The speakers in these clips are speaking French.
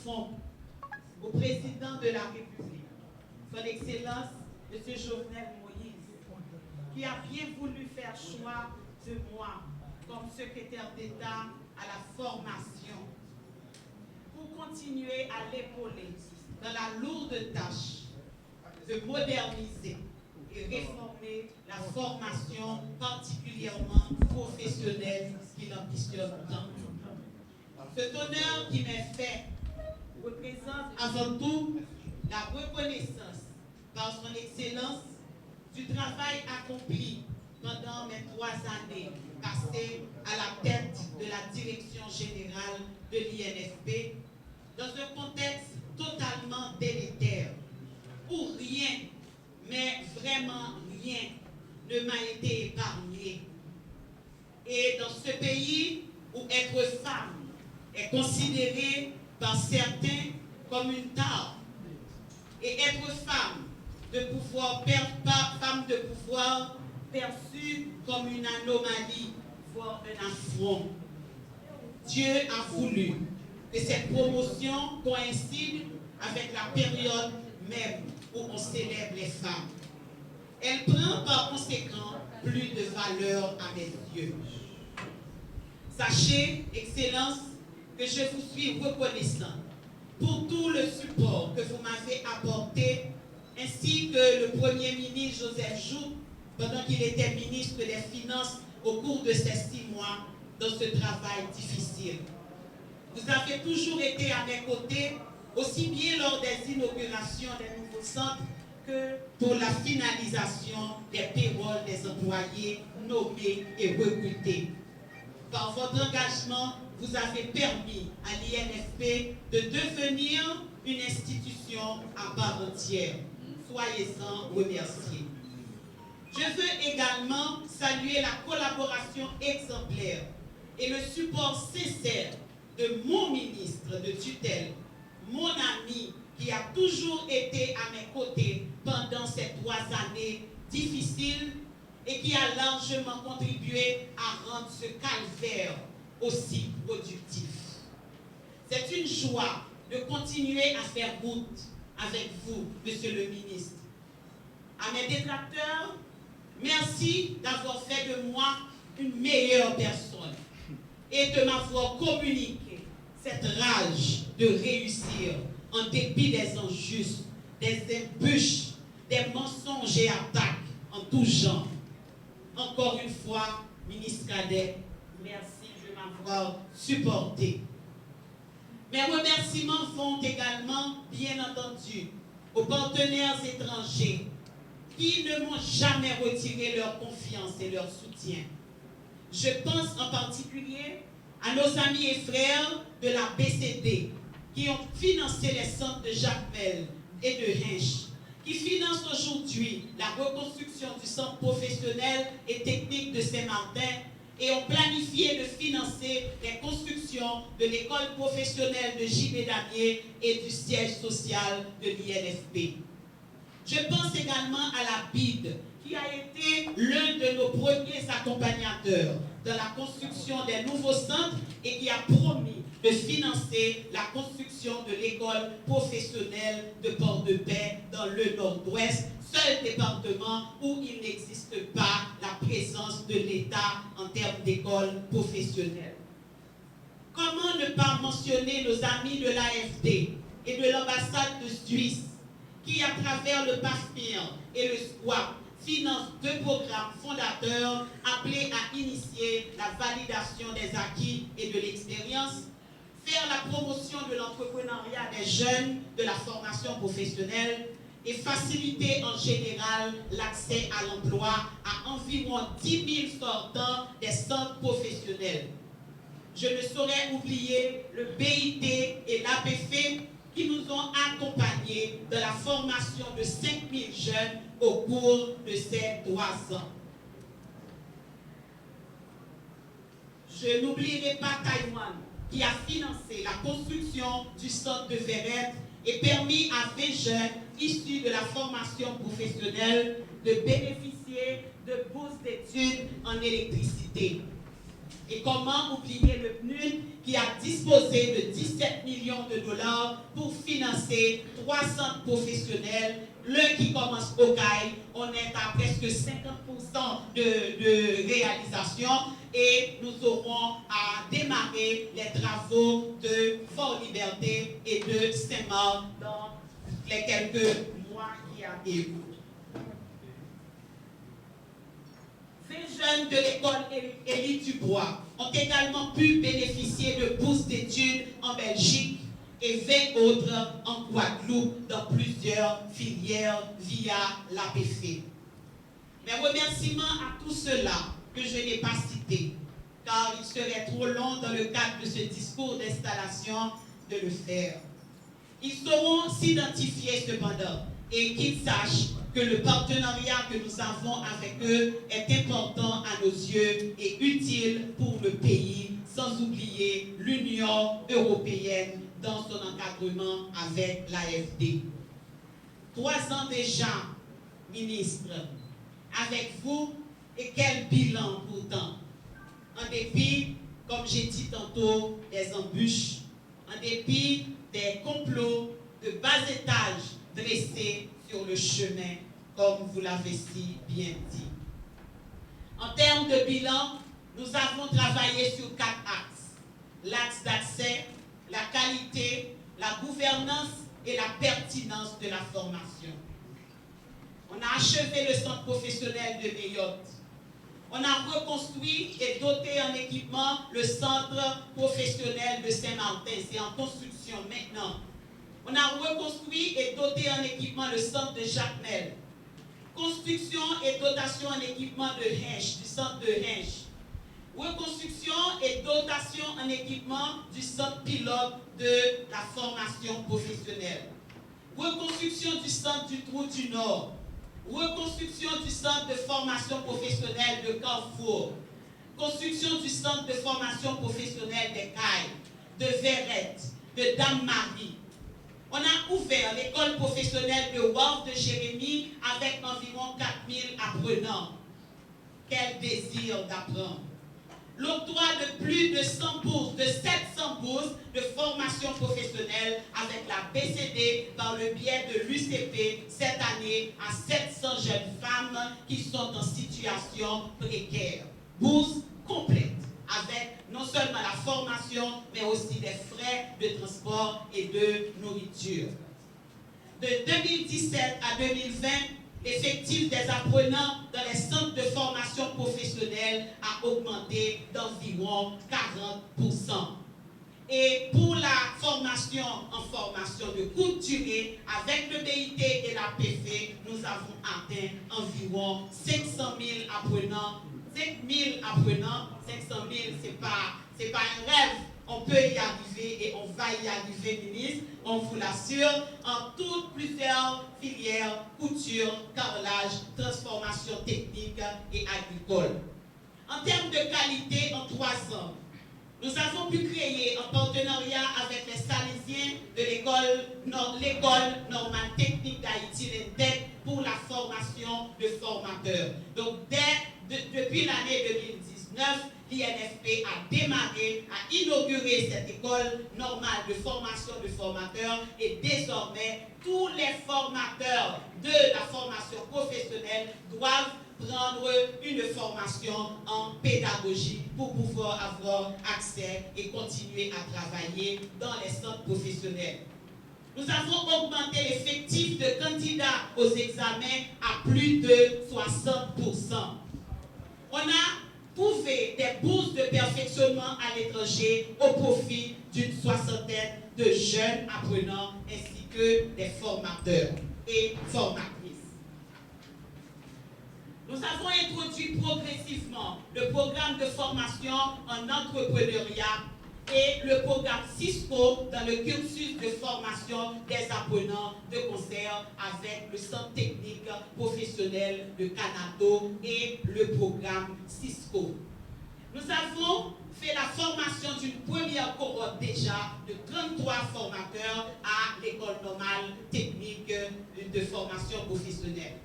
front au président de la République, son Excellence, M. Jovenel Moïse, qui a bien voulu faire choix de moi comme secrétaire d'État à la formation pour continuer à l'épauler dans la lourde tâche de moderniser et réformer la formation particulièrement professionnelle qu'il ambitionne tant. Cet honneur qui m'est fait représente avant tout la reconnaissance par son Excellence du travail accompli pendant mes 3 années passées à la tête de la direction générale de l'INFP dans un contexte totalement délétère où rien, mais vraiment rien, ne m'a été épargné. Et dans ce pays où être femme est considéré par certains comme une tare, et être femme de pouvoir perçue comme une anomalie, voire un affront. Dieu a voulu que cette promotion coïncide avec la période même où on célèbre les femmes. Elle prend par conséquent plus de valeur à mes yeux. Sachez, Excellence, que je vous suis reconnaissant pour tout le support que vous m'avez apporté, ainsi que le Premier ministre Joseph Jout, pendant qu'il était ministre des Finances au cours de ces 6 mois dans ce travail difficile. Vous avez toujours été à mes côtés, aussi bien lors des inaugurations des nouveaux centres que pour la finalisation des payrolls des employés nommés et recrutés. Par votre engagement, vous avez permis à l'INFP de devenir une institution à part entière. Soyez-en remerciés. Je veux également saluer la collaboration exemplaire et le support sincère de mon ministre de tutelle, mon ami qui a toujours été à mes côtés pendant ces 3 années difficiles et qui a largement contribué à rendre ce calvaire aussi productif. C'est une joie de continuer à faire route avec vous, Monsieur le ministre. À mes détracteurs, merci d'avoir fait de moi une meilleure personne et de m'avoir communiqué cette rage de réussir en dépit des injustes, des embûches, des mensonges et attaques en tout genre. Encore une fois, ministre Cadet, merci de m'avoir supporté. Mes remerciements vont également, bien entendu, aux partenaires étrangers qui ne m'ont jamais retiré leur confiance et leur soutien. Je pense en particulier à nos amis et frères de la BCD qui ont financé les centres de Jacmel et de Hinch, qui financent aujourd'hui la reconstruction du centre professionnel et technique de Saint-Martin et ont planifié de financer les constructions de l'école professionnelle de J.B. Damier et du siège social de l'INFP. Je pense également à la BID, qui a été l'un de nos premiers accompagnateurs dans la construction des nouveaux centres et qui a promis de financer la construction de l'école professionnelle de Port-de-Paix dans le Nord-Ouest, seul département où il n'existe pas la présence de l'État en termes d'école professionnelle. Comment ne pas mentionner nos amis de l'AFD et de l'ambassade de Suisse qui, à travers le PAFMIR et le SWAP, finance 2 programmes fondateurs appelés à initier la validation des acquis et de l'expérience, faire la promotion de l'entrepreneuriat des jeunes, de la formation professionnelle et faciliter en général l'accès à l'emploi à environ 10 000 sortants des centres professionnels. Je ne saurais oublier le BIT et l'APF qui nous ont accompagnés dans la formation de 5 000 jeunes au cours de ces 3 ans. Je n'oublierai pas Taïwan, qui a financé la construction du centre de Verrette et permis à 20 jeunes issus de la formation professionnelle de bénéficier de bourses d'études en électricité. Et comment oublier le PNUD qui a disposé de 17 millions de dollars pour financer 300 professionnels. L'un qui commence au CAI, on est à presque 50% de réalisation et nous aurons à démarrer les travaux de Fort Liberté et de Saint-Marc dans les quelques mois qui arrivent. 20 jeunes de l'école Élie Dubois ont également pu bénéficier de bourses d'études en Belgique et 20 autres en Guadeloupe dans plusieurs filières via l'APF. Mes remerciements à tous ceux-là que je n'ai pas cités, car il serait trop long dans le cadre de ce discours d'installation de le faire. Ils sauront s'identifier cependant et qu'ils sachent que le partenariat que nous avons avec eux est important à nos yeux et utile pour le pays, sans oublier l'Union européenne dans son encadrement avec l'AFD. 3 ans déjà, ministre, avec vous, et quel bilan pourtant? En dépit, comme j'ai dit tantôt, des embûches, en dépit des complots de bas étage dressés sur le chemin, comme vous l'avez si bien dit. En termes de bilan, nous avons travaillé sur 4 axes. L'axe d'accès, la qualité, la gouvernance et la pertinence de la formation. On a achevé le centre professionnel de Mayotte. On a reconstruit et doté en équipement le centre professionnel de Saint-Martin. C'est en construction maintenant. On a reconstruit et doté en équipement le centre de Jacmel. Construction et dotation en équipement de Hinche, du centre de Hinche. Reconstruction et dotation en équipement du centre pilote de la formation professionnelle. Reconstruction du centre du Trou du Nord. Reconstruction du centre de formation professionnelle de Carrefour. Construction du centre de formation professionnelle des Cailles, de Verrette, de Dame-Marie. On a ouvert l'école professionnelle de Wharf de Jérémie avec environ 4000 apprenants. Quel désir d'apprendre! L'octroi de plus de 100 bourses, de 700 bourses de formation professionnelle avec la BCD par le biais de l'UCP cette année à 700 jeunes femmes qui sont en situation précaire. Bourse complète avec non seulement la formation mais aussi des frais de transport et de nourriture. De 2017 à 2020, l'effectif des apprenants dans les centres de formation professionnelle a augmenté d'environ 40%. Et pour la formation en formation de courte durée, avec le BIT et la PV, nous avons atteint environ 500 000 apprenants. 5 000 apprenants, 500 000, c'est pas un rêve. On peut y arriver et on va y arriver, ministre, on vous l'assure, en toutes plusieurs filières, couture, carrelage, transformation technique et agricole. En termes de qualité, en 3 ans, nous avons pu créer en partenariat avec les Salésiens de l'école normale technique d'Haïti, l'ENTEC, pour la formation de formateurs. Donc, depuis l'année 2019, l'INFP a démarré, a inauguré cette école normale de formation de formateurs et désormais, tous les formateurs de la formation professionnelle doivent prendre une formation en pédagogie pour pouvoir avoir accès et continuer à travailler dans les centres professionnels. Nous avons augmenté l'effectif de candidats aux examens à plus de 60%. On a trouvé des bourses de perfectionnement à l'étranger au profit d'une 60aine de jeunes apprenants ainsi que des formateurs et formatrices. Nous avons introduit progressivement le programme de formation en entrepreneuriat et le programme Cisco dans le cursus de formation des apprenants de concert avec le centre technique professionnel de Canado et le programme Cisco. Nous avons fait la formation d'une première cohorte déjà de 33 formateurs à l'école normale technique de formation professionnelle.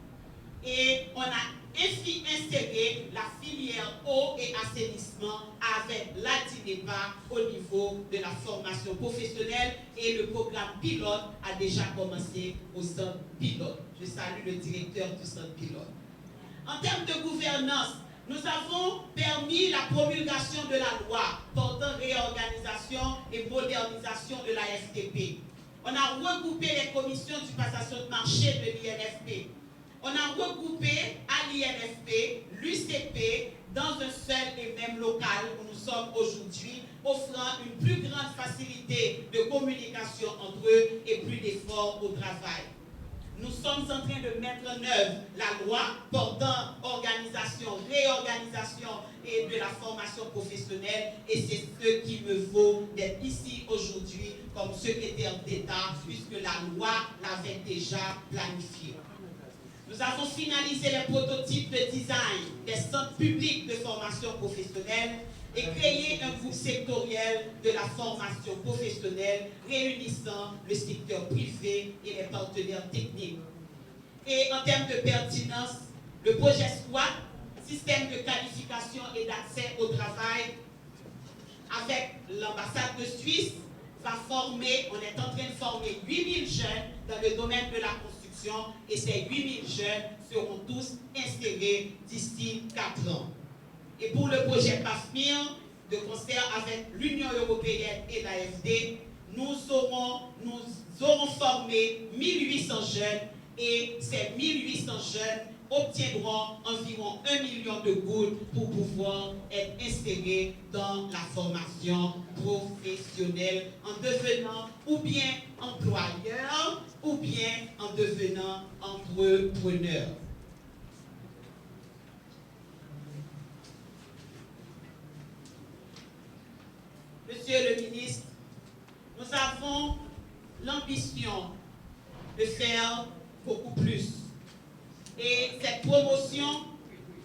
Et on a ainsi inséré la filière eau et assainissement investissement avec l'ADINEPA au niveau de la formation professionnelle et le programme pilote a déjà commencé au centre pilote. Je salue le directeur du centre pilote. En termes de gouvernance, nous avons permis la promulgation de la loi portant réorganisation et modernisation de la FTP. On a regroupé les commissions du passation de marché de l'INFP. On a regroupé à l'INFP, l'UCP, dans un seul et même local où nous sommes aujourd'hui, offrant une plus grande facilité de communication entre eux et plus d'efforts au travail. Nous sommes en train de mettre en œuvre la loi portant organisation, réorganisation et de la formation professionnelle et c'est ce qui me vaut d'être ici aujourd'hui comme secrétaire d'État puisque la loi l'avait déjà planifiée. Nous avons finalisé les prototypes de design des centres publics de formation professionnelle et créé un groupe sectoriel de la formation professionnelle réunissant le secteur privé et les partenaires techniques. Et en termes de pertinence, le projet SWAT, système de qualification et d'accès au travail, avec l'ambassade de Suisse, va former, on est en train de former 8000 jeunes dans le domaine de la construction et ces 8000 jeunes seront tous insérés d'ici 4 ans. Et pour le projet PAFMIR, de concert avec l'Union européenne et l'AFD, nous aurons formé 1800 jeunes et ces 1800 jeunes obtiendront environ 1 million de gouttes pour pouvoir être insérés dans la formation professionnelle en devenant ou bien employeurs ou bien en devenant entrepreneurs. Monsieur le ministre, nous avons l'ambition de faire beaucoup plus. Et cette promotion,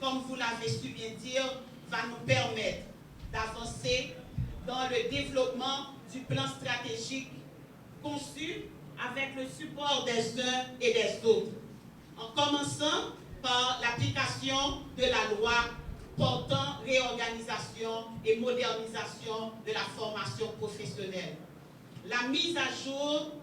comme vous l'avez su bien dire, va nous permettre d'avancer dans le développement du plan stratégique conçu avec le support des uns et des autres, en commençant par l'application de la loi portant réorganisation et modernisation de la formation professionnelle. La mise à jour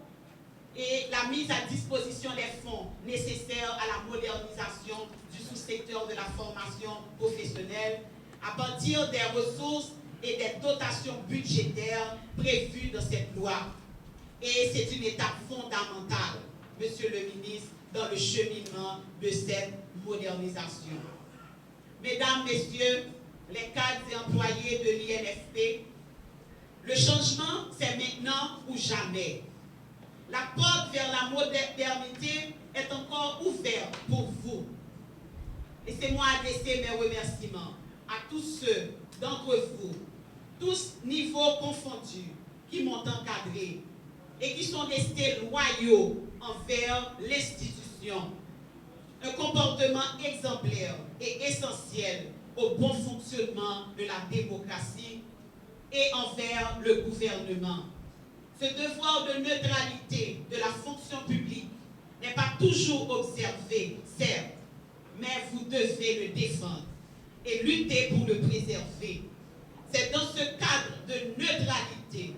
et la mise à disposition des fonds nécessaires à la modernisation du sous-secteur de la formation professionnelle à partir des ressources et des dotations budgétaires prévues dans cette loi. Et c'est une étape fondamentale, Monsieur le ministre, dans le cheminement de cette modernisation. Mesdames, Messieurs, les cadres et employés de l'INFP, le changement, c'est maintenant ou jamais. La porte vers la modernité est encore ouverte pour vous. Laissez-moi adresser mes remerciements à tous ceux d'entre vous, tous niveaux confondus, qui m'ont encadré et qui sont restés loyaux envers l'institution. Un comportement exemplaire et essentiel au bon fonctionnement de la démocratie et envers le gouvernement. Ce devoir de neutralité de la fonction publique n'est pas toujours observé, certes, mais vous devez le défendre et lutter pour le préserver. C'est dans ce cadre de neutralité,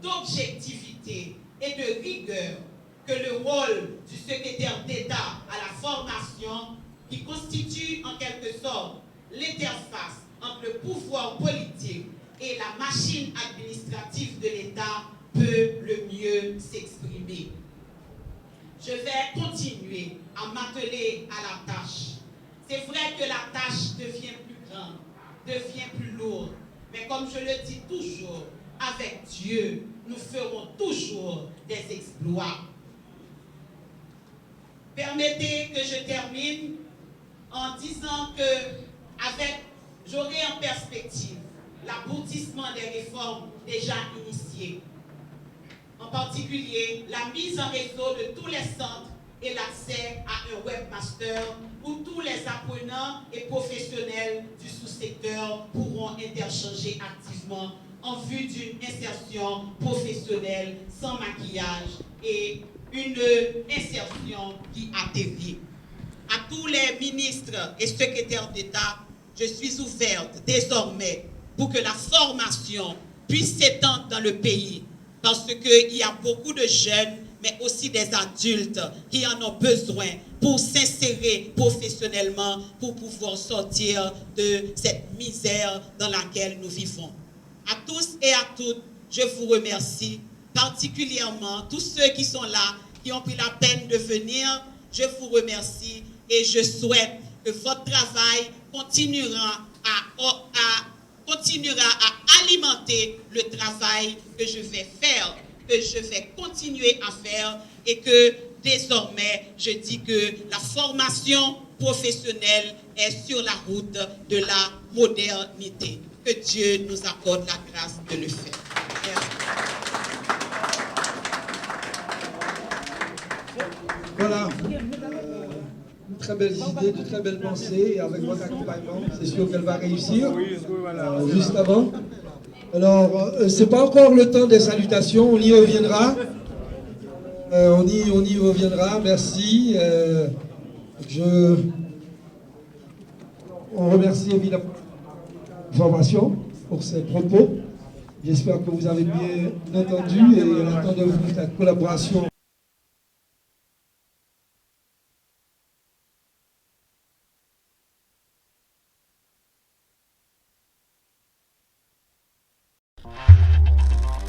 d'objectivité et de rigueur que le rôle du secrétaire d'État à la formation, qui constitue en quelque sorte l'interface entre le pouvoir politique et la machine administrative de l'État, peut le mieux s'exprimer. Je vais continuer à m'atteler à la tâche. C'est vrai que la tâche devient plus grande, devient plus lourde, mais comme je le dis toujours, avec Dieu, nous ferons toujours des exploits. Permettez que je termine en disant que j'aurai en perspective l'aboutissement des réformes déjà initiées. En particulier, la mise en réseau de tous les centres et l'accès à un webmaster où tous les apprenants et professionnels du sous-secteur pourront interchanger activement en vue d'une insertion professionnelle sans maquillage et une insertion qui atterrit. À tous les ministres et secrétaires d'État, je suis ouverte désormais pour que la formation puisse s'étendre dans le pays. Parce qu'il y a beaucoup de jeunes, mais aussi des adultes qui en ont besoin pour s'insérer professionnellement, pour pouvoir sortir de cette misère dans laquelle nous vivons. À tous et à toutes, je vous remercie, particulièrement tous ceux qui sont là, qui ont pris la peine de venir. Je vous remercie et je souhaite que votre travail continuera à alimenter le travail que je vais faire, que je vais continuer à faire, et que désormais, je dis que la formation professionnelle est sur la route de la modernité. Que Dieu nous accorde la grâce de le faire. Merci. Voilà. De très belles idées, de très belles pensées, et avec votre accompagnement, c'est sûr qu'elle va réussir. Juste avant. Alors, c'est pas encore le temps des salutations, on y reviendra. On y reviendra, merci. On remercie évidemment la formation pour ces propos. J'espère que vous avez bien entendu et on attend de vous la collaboration.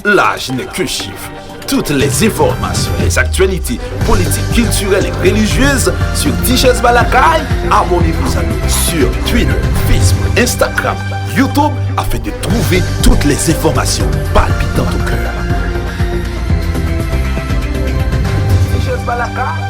L'âge n'est qu'un chiffre. Toutes les informations, les actualités politiques, culturelles et religieuses sur Tichèze Balakaï, abonnez-vous à nous sur Twitter, Facebook, Instagram, YouTube afin de trouver toutes les informations palpitantes au cœur. Tichèze Balakaï.